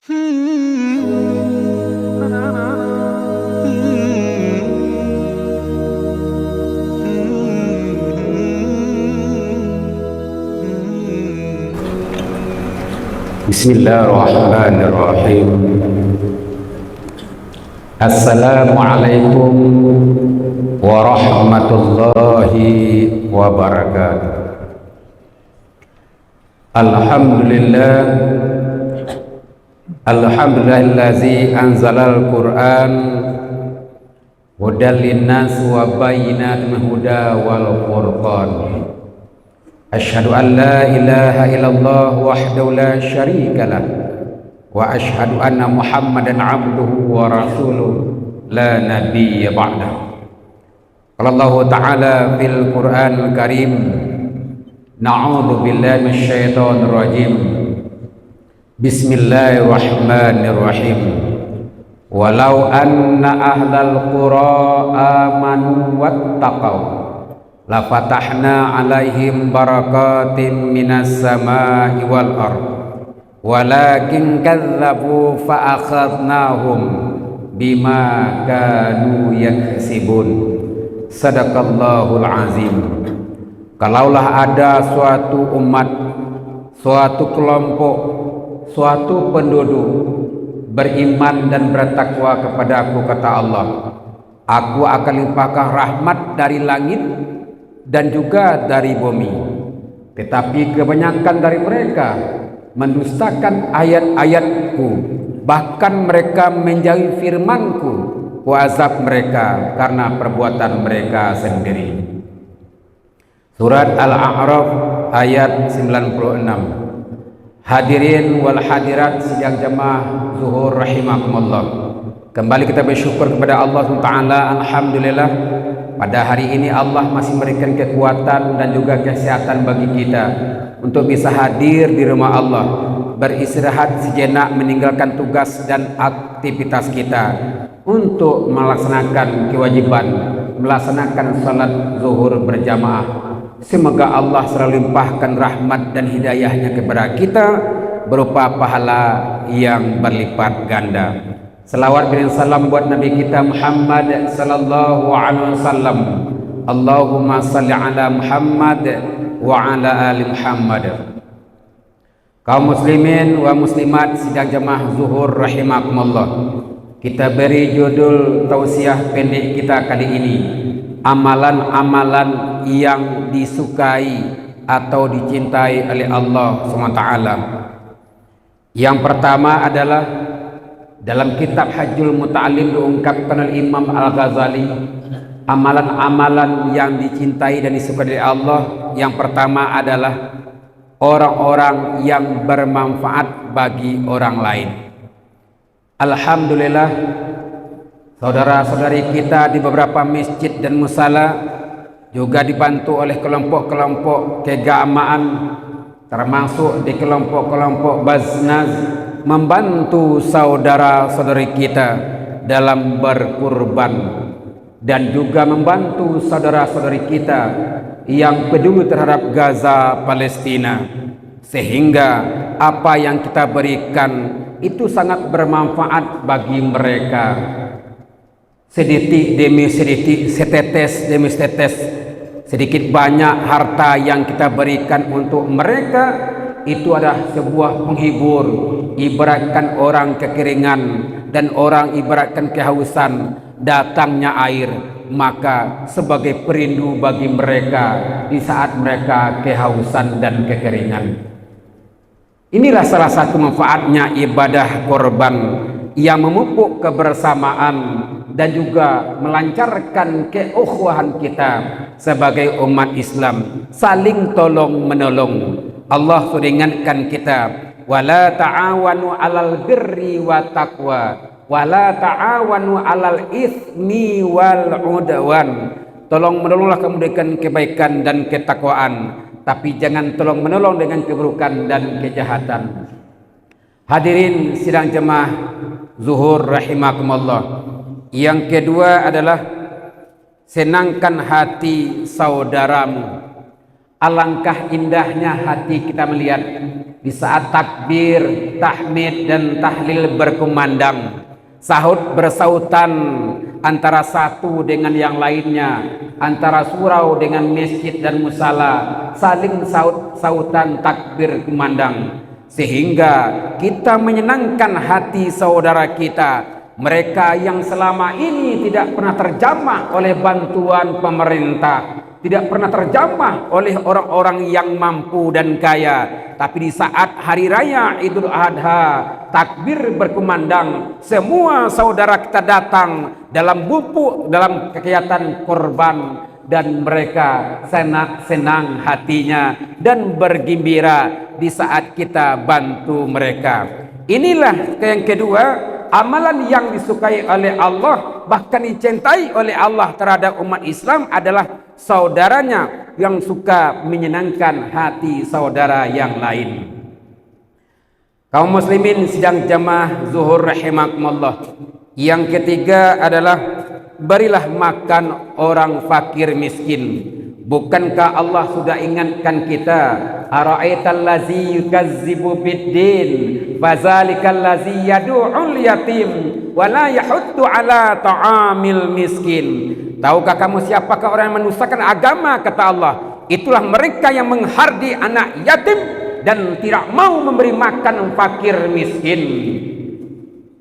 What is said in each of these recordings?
Bismillahirrahmanirrahim. Assalamualaikum warahmatullahi wabarakatuh. Alhamdulillazi anzalal Qur'an hudan linnas wa bayyinatin huda wal furqan. Asyhadu an la ilaha illallah wahdahu la syarika lah wa asyhadu anna Muhammadan abduhu wa rasuluh la nabiyya ba'dah. Qala Allah Ta'ala fil Qur'anil Karim, na'udzu billahi minasyaitonir rajim. Bismillahirrahmanirrahim. Walau anna ahlal qura amanu wattaqau la fatahna alaihim barakatim minas samai wal ard walakin kadzabu fa akhadnahum bima kanu yaksibun. Sadaqallahul azim. Kalaulah ada suatu umat, suatu kelompok, suatu penduduk beriman dan bertakwa kepada Aku, kata Allah, Aku akan limpahkan rahmat dari langit dan juga dari bumi. Tetapi kebanyakan dari mereka mendustakan ayat-ayatku, bahkan mereka menjauhi firmanku, ku azab mereka karena perbuatan mereka sendiri. Surat Al-A'raf ayat 96. Hadirin wal hadirat sidang jamaah zuhur rahimakumullah. Kembali kita bersyukur kepada Allah SWT. Alhamdulillah, pada hari ini Allah masih memberikan kekuatan dan juga kesehatan bagi kita untuk bisa hadir di rumah Allah, beristirahat sejenak, meninggalkan tugas dan aktivitas kita untuk melaksanakan kewajiban, melaksanakan salat zuhur berjamaah. Semoga Allah selalu limpahkan rahmat dan hidayahnya kepada kita berupa pahala yang berlipat ganda. Salawat dan salam buat Nabi kita Muhammad sallallahu alaihi wasallam. Allahumma salli ala Muhammad wa ala ali Muhammad. Kaum muslimin wa muslimat sidang jamaah zuhur rahimakumullah. Kita beri judul tausiah pendek kita kali ini, amalan-amalan yang disukai atau dicintai oleh Allah SWT. Yang pertama adalah dalam kitab Hajjul Muta'allim diungkapkan oleh Imam Al-Ghazali, amalan-amalan yang dicintai dan disukai oleh Allah. Yang pertama adalah orang-orang yang bermanfaat bagi orang lain. Alhamdulillah, saudara-saudari kita di beberapa masjid dan musala juga dibantu oleh kelompok-kelompok keagamaan, termasuk di kelompok-kelompok Baznaz, membantu saudara-saudari kita dalam berkurban dan juga membantu saudara-saudari kita yang peduli terhadap Gaza, Palestina, sehingga apa yang kita berikan itu sangat bermanfaat bagi mereka. Sedikit demi sedikit, setetes demi setetes, sedikit banyak harta yang kita berikan untuk mereka itu adalah sebuah penghibur. Ibaratkan orang kekeringan dan orang ibaratkan kehausan, datangnya air, maka sebagai perindu bagi mereka di saat mereka kehausan dan kekeringan. Inilah salah satu manfaatnya ibadah korban yang memupuk kebersamaan dan juga melancarkan keukhuwahan kita sebagai umat Islam, saling tolong menolong. Allah sudah ingatkan kita, wala ta'awanu 'alal birri wa taqwa wala ta'awanu 'alal itsmi wal 'udwan. Tolong menolonglah kamu dengan kebaikan dan ketakwaan, tapi jangan tolong menolong dengan keburukan dan kejahatan. Hadirin sidang jemaah zuhur rahimakumullah. Yang kedua adalah senangkan hati saudaramu. Alangkah indahnya hati kita melihat di saat takbir, tahmid dan tahlil berkumandang, sahut bersautan antara satu dengan yang lainnya, antara surau dengan masjid dan musala, saling sautan takbir kumandang, sehingga kita menyenangkan hati saudara kita, mereka yang selama ini tidak pernah terjamah oleh bantuan pemerintah, tidak pernah terjamah oleh orang-orang yang mampu dan kaya. Tapi di saat hari raya Idul Adha, takbir berkumandang, semua saudara kita datang dalam kegiatan korban, dan mereka senang hatinya dan bergembira di saat kita bantu mereka. Inilah yang kedua, amalan yang disukai oleh Allah, bahkan dicintai oleh Allah terhadap umat Islam adalah saudaranya yang suka menyenangkan hati saudara yang lain. Kaum muslimin sidang jamaah zuhur rahimakumullah. Yang ketiga adalah berilah makan orang fakir miskin. Bukankah Allah sudah ingatkan kita, ara'aital ladzi yukazzibu biddin fazalikal ladzi yad'ul yatim wa la yahuddu ala ta'amil miskin. Tahukah kamu siapakah orang yang mendustakan agama? Kata Allah, itulah mereka yang menghardi anak yatim dan tidak mau memberi makan fakir miskin.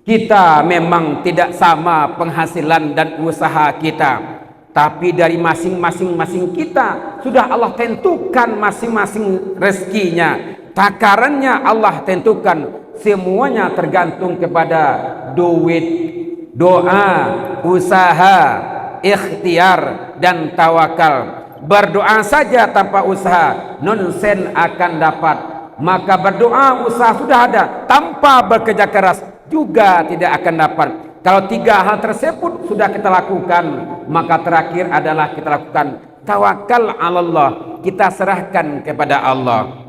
Kita memang tidak sama penghasilan dan usaha kita, tapi dari masing-masing kita sudah Allah tentukan masing-masing rezekinya, takarannya Allah tentukan. Semuanya tergantung kepada duit, doa, usaha, ikhtiar dan tawakal. Berdoa saja tanpa usaha, nonsen akan dapat. Maka berdoa, usaha sudah ada, tanpa bekerja keras juga tidak akan dapat. Kalau tiga hal tersebut sudah kita lakukan, maka terakhir adalah kita lakukan tawakal Allah, kita serahkan kepada Allah.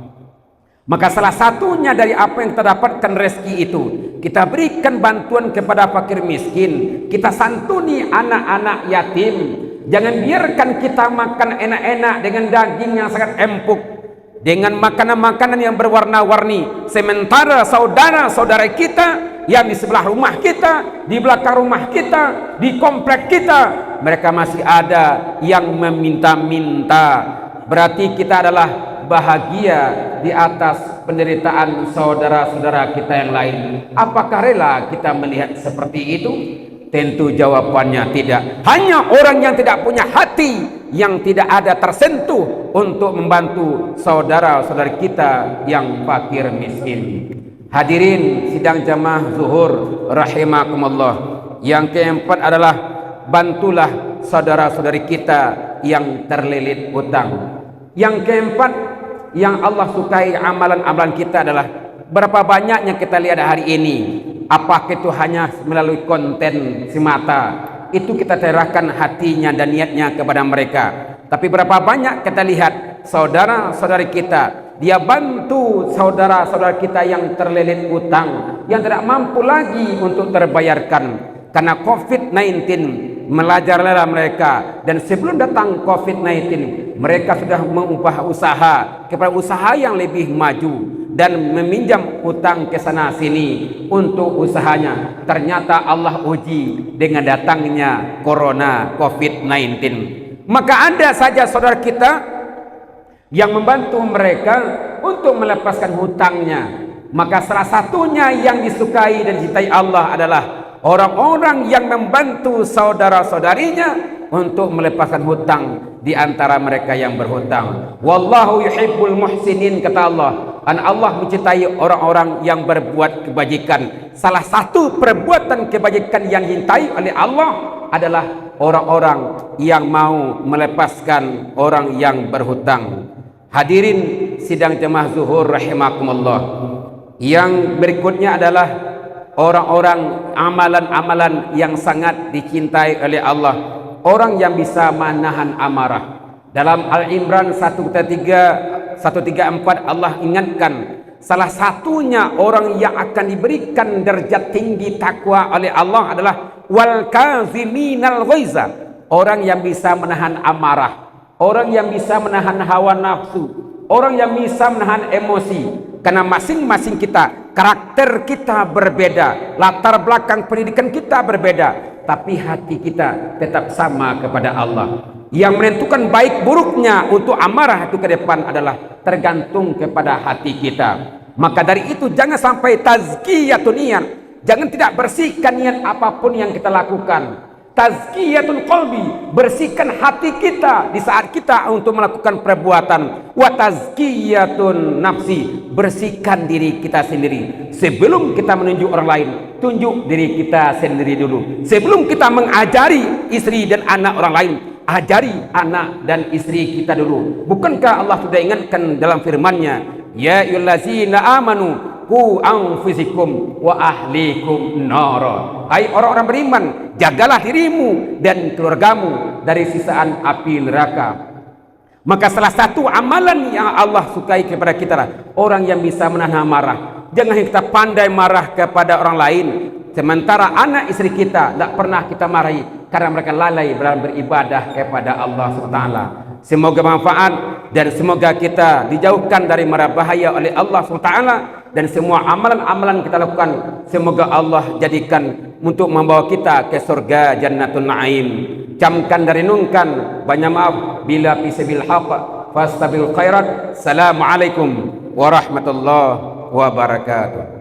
Maka salah satunya dari apa yang kita dapatkan rezeki itu, kita berikan bantuan kepada fakir miskin, kita santuni anak-anak yatim. Jangan biarkan kita makan enak-enak dengan daging yang sangat empuk, dengan makanan-makanan yang berwarna-warni, sementara saudara-saudara kita yang di sebelah rumah kita, di belakang rumah kita, di komplek kita, mereka masih ada yang meminta-minta. Berarti kita adalah bahagia di atas penderitaan saudara-saudara kita yang lain. Apakah rela kita melihat seperti itu? Tentu jawabannya tidak. Hanya orang yang tidak punya hati, yang tidak ada tersentuh untuk membantu saudara-saudara kita yang fakir miskin. Hadirin sidang jamaah zuhur rahimakumullah. Yang keempat adalah bantulah saudara-saudari kita yang terlilit hutang. Yang keempat yang Allah sukai amalan-amalan kita adalah berapa banyaknya kita lihat hari ini. Apakah itu hanya melalui konten semata, itu kita cerahkan hatinya dan niatnya kepada mereka. Tapi berapa banyak kita lihat saudara-saudari kita, dia bantu saudara-saudara kita yang terlilit utang, yang tidak mampu lagi untuk terbayarkan karena COVID-19 melajarlah mereka. Dan sebelum datang COVID-19, mereka sudah mengubah usaha kepada usaha yang lebih maju dan meminjam utang ke sana sini untuk usahanya. Ternyata Allah uji dengan datangnya corona COVID-19. Maka ada saja saudara kita yang membantu mereka untuk melepaskan hutangnya. Maka salah satunya yang disukai dan dicintai Allah adalah orang-orang yang membantu saudara-saudarinya untuk melepaskan hutang di antara mereka yang berhutang. Wallahu yuhibbul muhsinin, kata Allah. Dan Allah mencintai orang-orang yang berbuat kebajikan. Salah satu perbuatan kebajikan yang dicintai oleh Allah adalah orang-orang yang mau melepaskan orang yang berhutang. Hadirin sidang jemaah zuhur rahimakumullah. Yang berikutnya adalah orang-orang amalan-amalan yang sangat dicintai oleh Allah. Orang yang bisa menahan amarah. Dalam Al-Imran 134 Allah ingatkan, salah satunya orang yang akan diberikan derajat tinggi takwa oleh Allah adalah wal kaziminal ghaiza, orang yang bisa menahan amarah, orang yang bisa menahan hawa nafsu, orang yang bisa menahan emosi, Karena masing-masing kita, karakter kita berbeda, latar belakang pendidikan kita berbeda, tapi hati kita tetap sama kepada Allah. Yang menentukan baik buruknya untuk amarah itu ke depan adalah tergantung kepada hati kita. Maka dari itu jangan sampai tazkiyatun niat, jangan tidak bersihkan niat apapun yang kita lakukan. Tazkiyatul qalbi, bersihkan hati kita di saat kita untuk melakukan perbuatan. Wa tazkiyatun nafsi, bersihkan diri kita sendiri. Sebelum kita menunjuk orang lain, tunjuk diri kita sendiri dulu. Sebelum kita mengajari istri dan anak orang lain, ajari anak dan istri kita dulu. Bukankah Allah sudah ingatkan dalam firman-Nya, ya ayyuhallazina amanu qu anfusikum wa ahlikum nara. Hai orang-orang beriman, jagalah dirimu dan keluargamu dari sisaan api neraka. Maka salah satu amalan yang Allah sukai kepada kita lah orang yang bisa menahan marah. Jangan kita pandai marah kepada orang lain, sementara anak istri kita tidak pernah kita marahi karena mereka lalai dalam beribadah kepada Allah SWT. Semoga manfaat dan semoga kita dijauhkan dari mara bahaya oleh Allah SWT, dan semua amalan-amalan kita lakukan semoga Allah jadikan untuk membawa kita ke surga Jannatul Naim. Camkan dan renungkan. Banyak maaf bila fisabil haq fastabil khairat. Assalamualaikum warahmatullahi wabarakatuh.